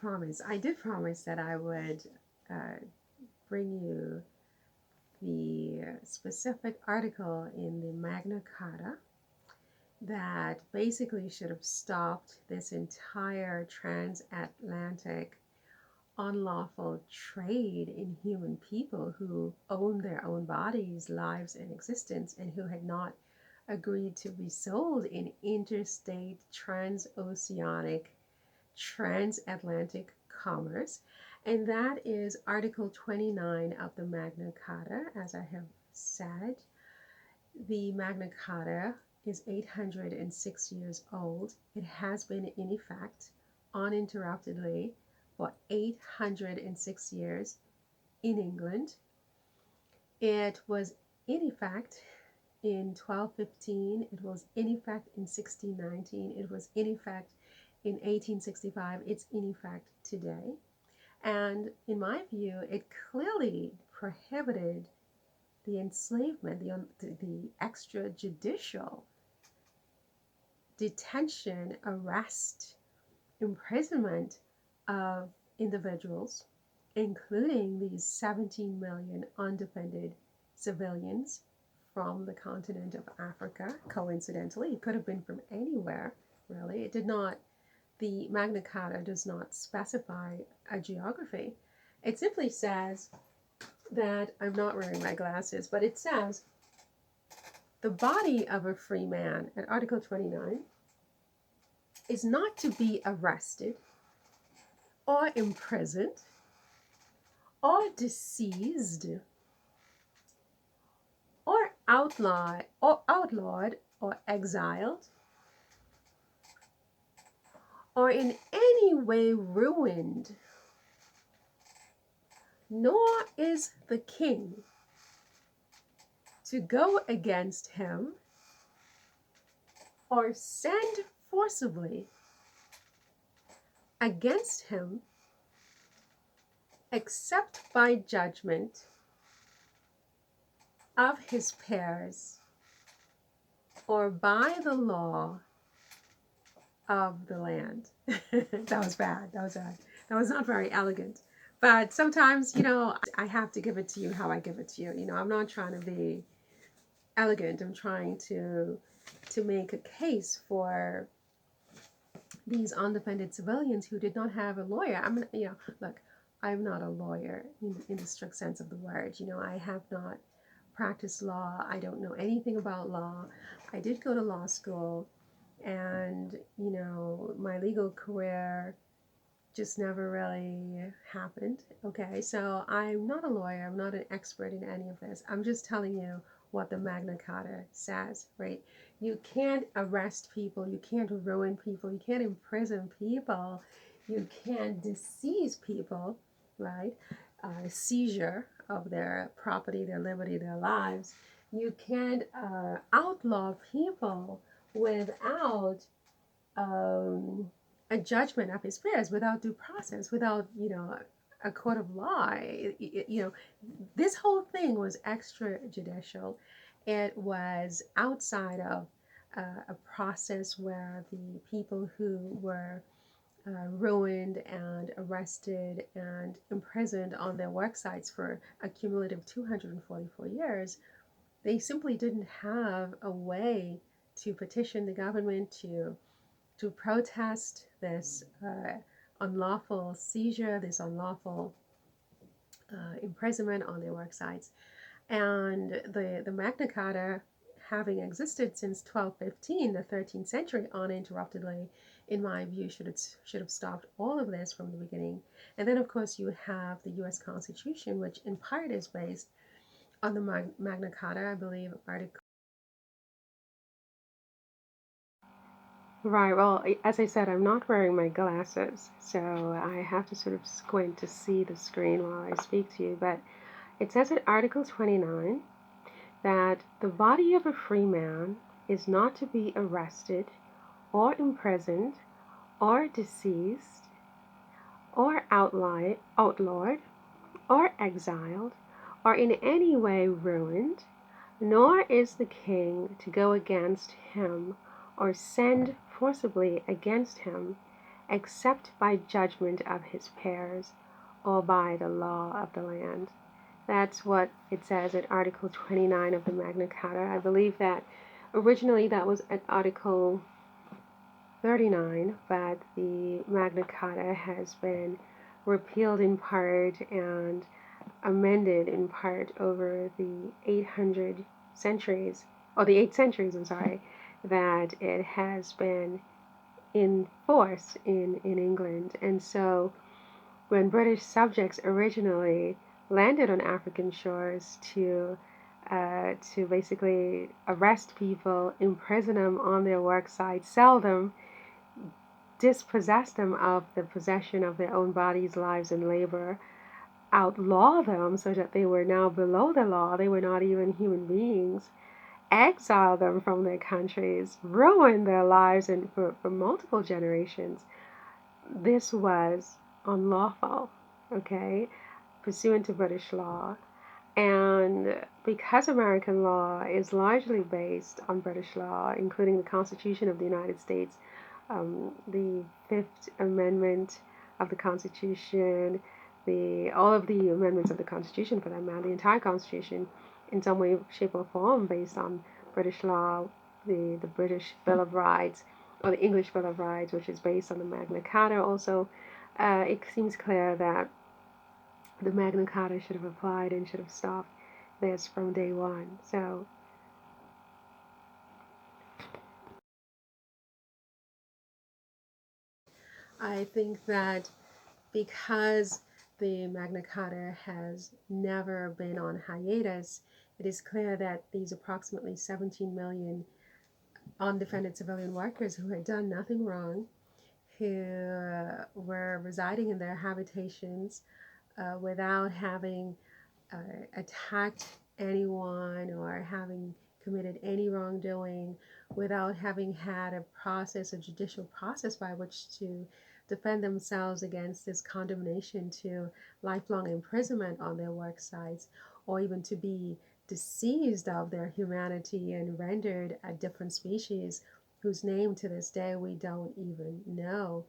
promise. I did promise that I would bring you the specific article in the Magna Carta that basically should have stopped this entire transatlantic unlawful trade in human people who owned their own bodies, lives, and existence, and who had not agreed to be sold in interstate, transoceanic, transatlantic commerce. And that is Article 29 of the Magna Carta. As I have said, the Magna Carta is 806 years old. It has been in effect uninterruptedly for 806 years in England. It was in effect in 1215, it was in effect in 1619, it was in effect in 1865, it's in effect today. And in my view, it clearly prohibited the enslavement, the extrajudicial detention, arrest, imprisonment of individuals, including these 17 million undefended civilians from the continent of Africa. Coincidentally, it could have been from anywhere, really. It did not, the Magna Carta does not specify a geography. It simply says that, I'm not wearing my glasses, but it says the body of a free man at Article 29 is not to be arrested or imprisoned or deceased or outlawed or exiled or in any way ruined, nor is the king to go against him or send forcibly against him except by judgment of his peers or by the law of the land. That was bad. That was not very elegant. But sometimes, I have to give it to you how I give it to you. I'm not trying to be elegant. I'm trying to make a case for these undefended civilians who did not have a lawyer. Look, I'm not a lawyer in the strict sense of the word. I have not practiced law. I don't know anything about law. I did go to law school, and my legal career just never really happened. Okay, so I'm not a lawyer. I'm not an expert in any of this. I'm just telling you what the Magna Carta says, right? You can't arrest people. You can't ruin people. You can't imprison people. You can't decease people, right? Seizure of their property, their liberty, their lives. You can't outlaw people without a judgment of his peers, without due process, without a court of law. This whole thing was extrajudicial. It was outside of a process where the people who were ruined and arrested and imprisoned on their work sites for a cumulative 244 years, they simply didn't have a way to petition the government to protest this unlawful seizure, this unlawful imprisonment on their work sites. And the Magna Carta, having existed since 1215, the 13th century, uninterruptedly, in my view, should have stopped all of this from the beginning. And then, of course, you have the U.S. Constitution, which in part is based on the Magna Carta, I believe, Article. Right, well, as I said, I'm not wearing my glasses, so I have to sort of squint to see the screen while I speak to you. But it says in Article 29 that the body of a free man is not to be arrested or imprisoned or deceased or outlawed or exiled or in any way ruined, nor is the king to go against him or send forcibly against him except by judgment of his peers or by the law of the land. That's what it says in Article 29 of the Magna Carta. I believe that originally that was at Article 39, but the Magna Carta has been repealed in part and amended in part over the 800 centuries, or the 8 centuries, I'm sorry, that it has been in force in England. And so when British subjects originally landed on African shores to basically arrest people, imprison them on their work site, sell them, dispossess them of the possession of their own bodies, lives, and labor, outlaw them so that they were now below the law, they were not even human beings, exile them from their countries, ruin their lives and for multiple generations. This was unlawful, okay, pursuant to British law. And because American law is largely based on British law, including the Constitution of the United States, the Fifth Amendment of the Constitution, all of the amendments of the Constitution, for that matter, the entire Constitution, in some way, shape, or form, based on British law, the British Bill of Rights, or the English Bill of Rights, which is based on the Magna Carta. Also, it seems clear that the Magna Carta should have applied and should have stopped this from day one. So I think that because the Magna Carta has never been on hiatus, it is clear that these approximately 17 million undefended civilian workers who had done nothing wrong, who were residing in their habitations without having attacked anyone or having committed any wrongdoing, without having had a process, a judicial process by which to defend themselves against this condemnation to lifelong imprisonment on their work sites, or even to be deceased of their humanity and rendered a different species whose name to this day we don't even know.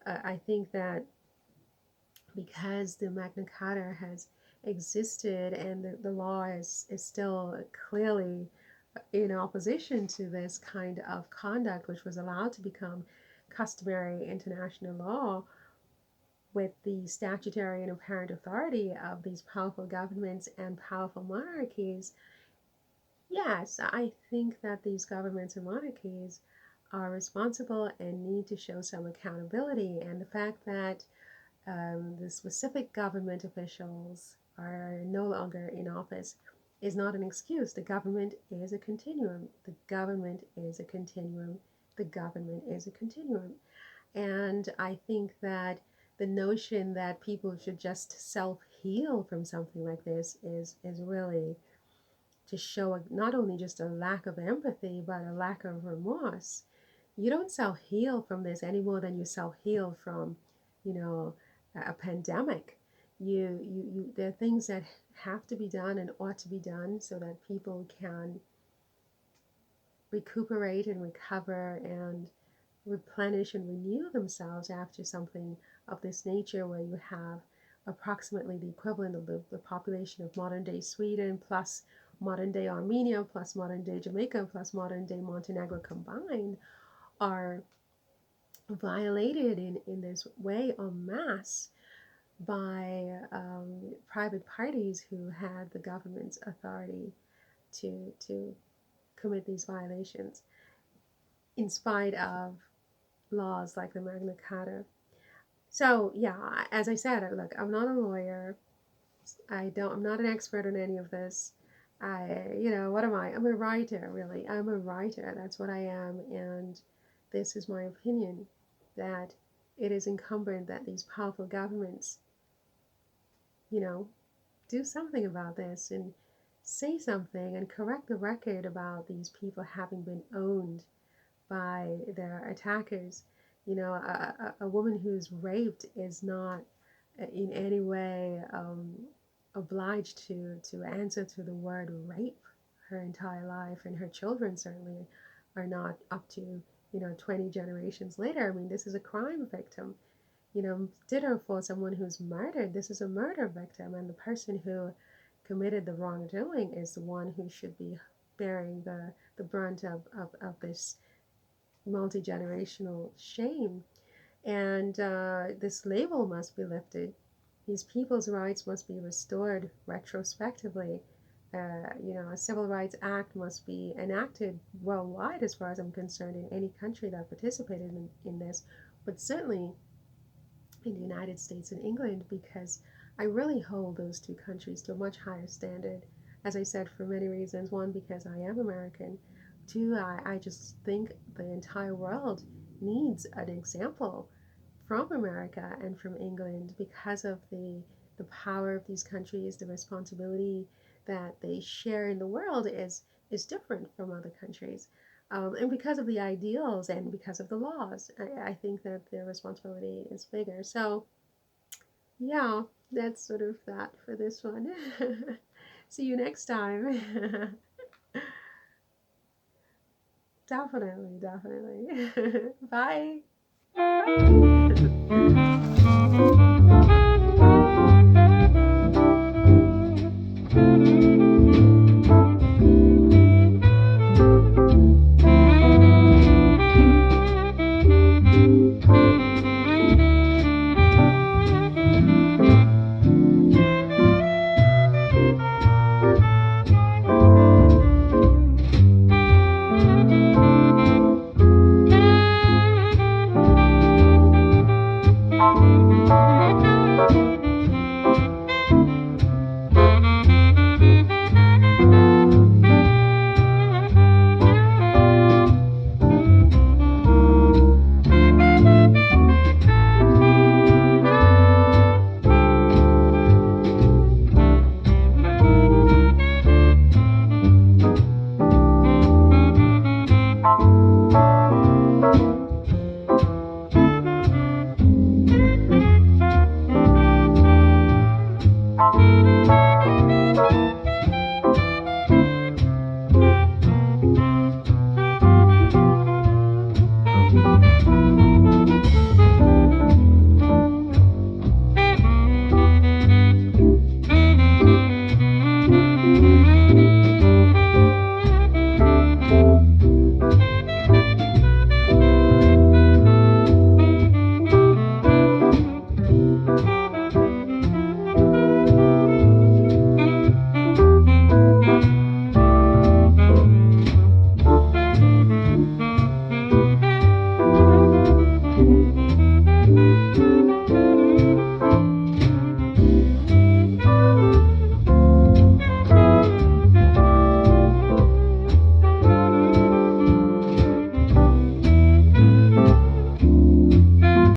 I think that because the Magna Carta has existed and the law is still clearly in opposition to this kind of conduct, which was allowed to become customary international law with the statutory and apparent authority of these powerful governments and powerful monarchies. Yes, I think that these governments and monarchies are responsible and need to show some accountability. And the fact that the specific government officials are no longer in office is not an excuse. The government is a continuum. The government is a continuum. The government is a continuum. And I think that the notion that people should just self heal from something like this is really to show not only just a lack of empathy, but a lack of remorse. You don't self heal from this any more than you self heal from, you know, a pandemic. There are things that have to be done and ought to be done so that people can recuperate and recover and replenish and renew themselves after something of this nature, where you have approximately the equivalent of the population of modern day Sweden plus modern day Armenia plus modern day Jamaica plus modern day Montenegro combined are violated in this way en masse by private parties who had the government's authority to commit these violations in spite of laws like the Magna Carta. So yeah, as I said, look, I'm not a lawyer. I'm not an expert on any of this. What am I? I'm a writer, really. I'm a writer. That's what I am. And this is my opinion that it is incumbent that these powerful governments, you know, do something about this and say something and correct the record about these people having been owned by their attackers. A woman who's raped is not in any way obliged to answer to the word rape her entire life, and her children certainly are not up to 20 generations later. I mean, this is a crime victim. Ditto for someone who's murdered. This is a murder victim, and the person who committed the wrongdoing is the one who should be bearing the brunt of this multi-generational shame. And this label must be lifted. These people's rights must be restored retrospectively. A civil rights act must be enacted worldwide, as far as I'm concerned, in any country that participated in this, but certainly in the United States and England, because I really hold those two countries to a much higher standard. As I said, for many reasons. One, because I am American. Two, I just think the entire world needs an example from America and from England because of the power of these countries. The responsibility that they share in the world is different from other countries. And because of the ideals and because of the laws, I think that their responsibility is bigger. So, yeah, that's sort of that for this one. See you next time. Definitely, definitely. Bye.